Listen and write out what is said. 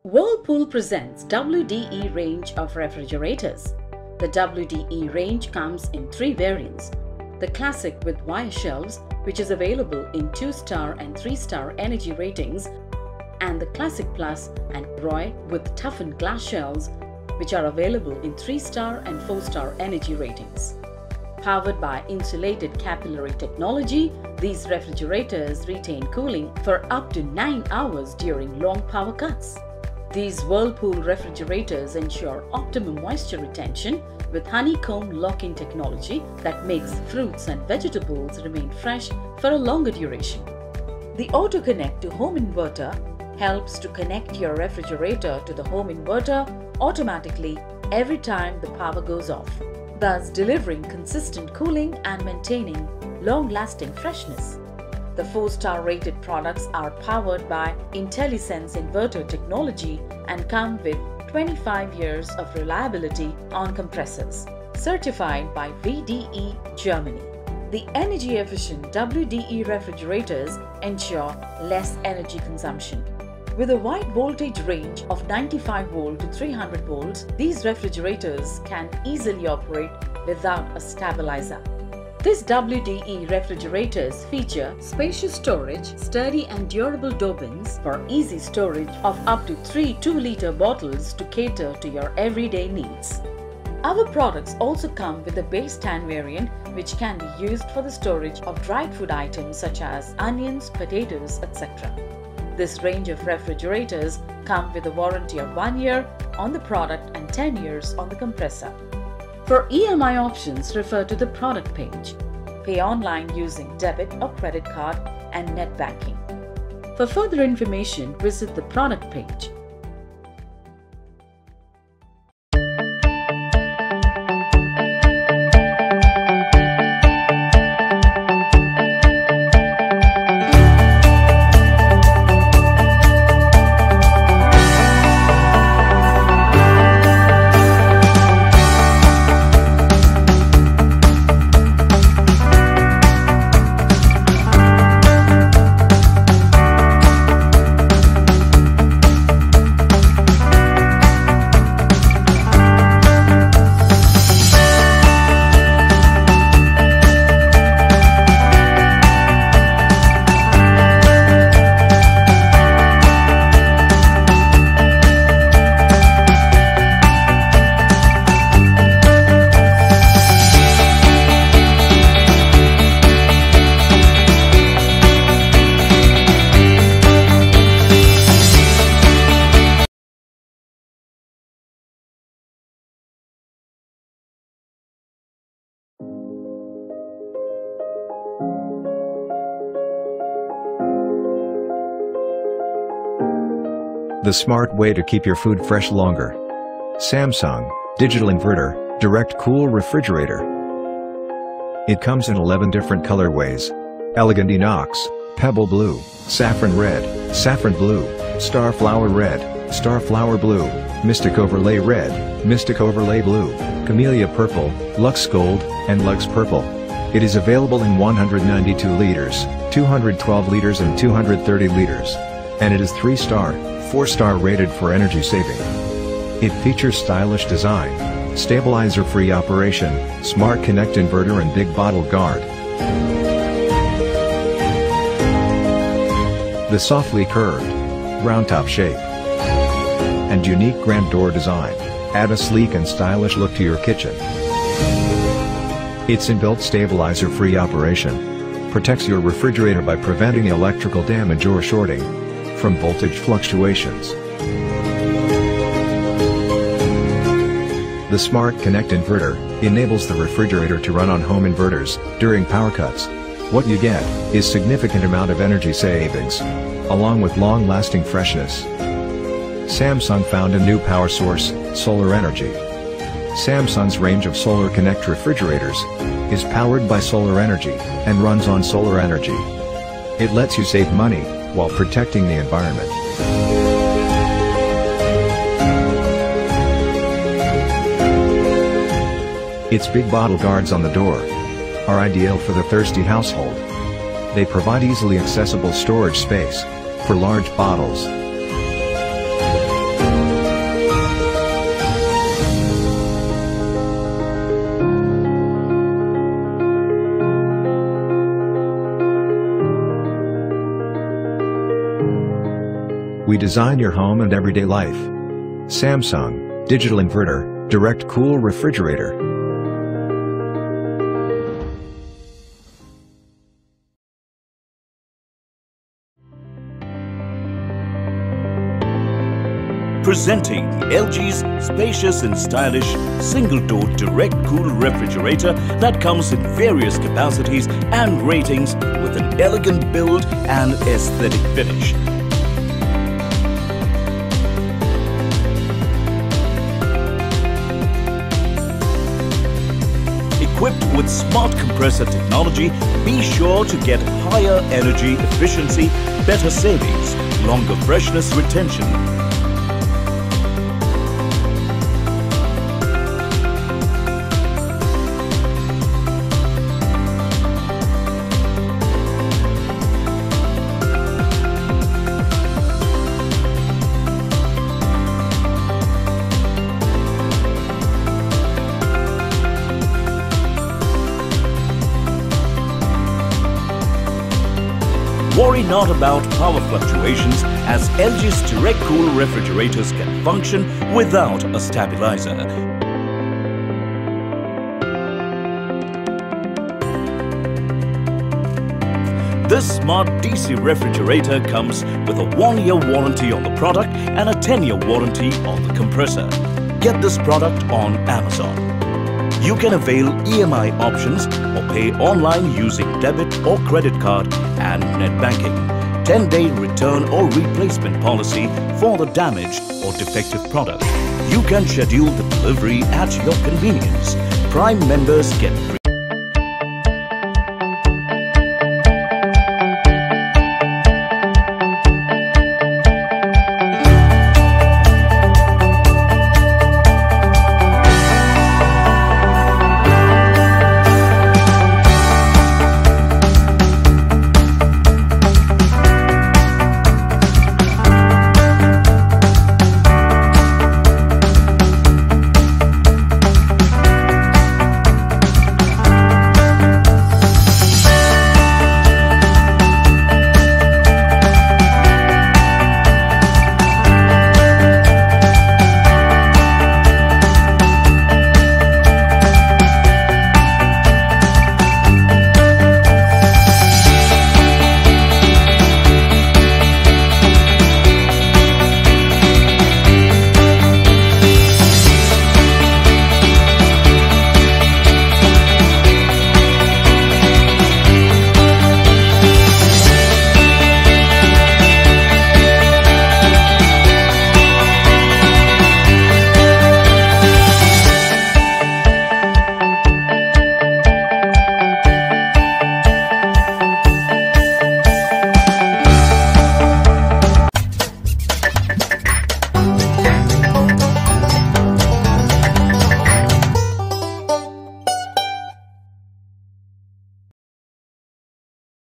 Whirlpool presents WDE range of refrigerators. The WDE range comes in three variants. The Classic with wire shelves, which is available in 2-star and 3-star energy ratings, and the Classic Plus and Roy with toughened glass shelves, which are available in 3-star and 4-star energy ratings. Powered by insulated capillary technology, these refrigerators retain cooling for up to 9 hours during long power cuts. These Whirlpool refrigerators ensure optimum moisture retention with honeycomb lock-in technology that makes fruits and vegetables remain fresh for a longer duration. The Auto Connect to Home Inverter helps to connect your refrigerator to the home inverter automatically every time the power goes off, thus delivering consistent cooling and maintaining long-lasting freshness. The 4-star rated products are powered by IntelliSense inverter technology and come with 25 years of reliability on compressors, certified by VDE Germany. The energy-efficient WDE refrigerators ensure less energy consumption. With a wide voltage range of 95 volt to 300 volts, these refrigerators can easily operate without a stabilizer. These WDE refrigerators feature spacious storage, sturdy and durable door bins for easy storage of up to 3 2-liter bottles to cater to your everyday needs. Our products also come with a base stand variant which can be used for the storage of dried food items such as onions, potatoes, etc. This range of refrigerators come with a warranty of 1 year on the product and 10 years on the compressor. For EMI options, refer to the product page. Pay online using debit or credit card and net banking. For further information, visit the product page. The smart way to keep your food fresh longer. Samsung Digital Inverter Direct Cool Refrigerator. It comes in 11 different colorways: Elegant Inox, Pebble Blue, Saffron Red, Saffron Blue, Starflower Red, Starflower Blue, Mystic Overlay Red, Mystic Overlay Blue, Camellia Purple, Lux Gold, and Lux Purple. It is available in 192 liters, 212 liters and 230 liters. And it is 3-star, 4-star rated for energy saving. It features stylish design, stabilizer-free operation, smart connect inverter and big bottle guard. The softly curved, round-top shape and unique grand door design add a sleek and stylish look to your kitchen. Its inbuilt stabilizer-free operation protects your refrigerator by preventing electrical damage or shorting from voltage fluctuations. The Smart Connect inverter enables the refrigerator to run on home inverters during power cuts. What you get is significant amount of energy savings, along with long-lasting freshness. Samsung found a new power source, solar energy. Samsung's range of Solar Connect refrigerators is powered by solar energy and runs on solar energy. It lets you save money while protecting the environment. Its big bottle guards on the door are ideal for the thirsty household. They provide easily accessible storage space for large bottles. design your home and everyday life. Samsung Digital Inverter, Direct Cool Refrigerator. Presenting LG's spacious and stylish single-door direct cool refrigerator that comes in various capacities and ratings with an elegant build and aesthetic finish. Equipped with smart compressor technology, be sure to get higher energy efficiency, better savings, longer freshness retention. Worry not about power fluctuations, as LG's direct cool refrigerators can function without a stabilizer. This smart DC refrigerator comes with a 1-year warranty on the product and a 10-year warranty on the compressor. Get this product on Amazon. You can avail EMI options or pay online using debit or credit card and net banking. 10-day return or replacement policy for the damaged or defective product. You can schedule the delivery at your convenience. Prime members get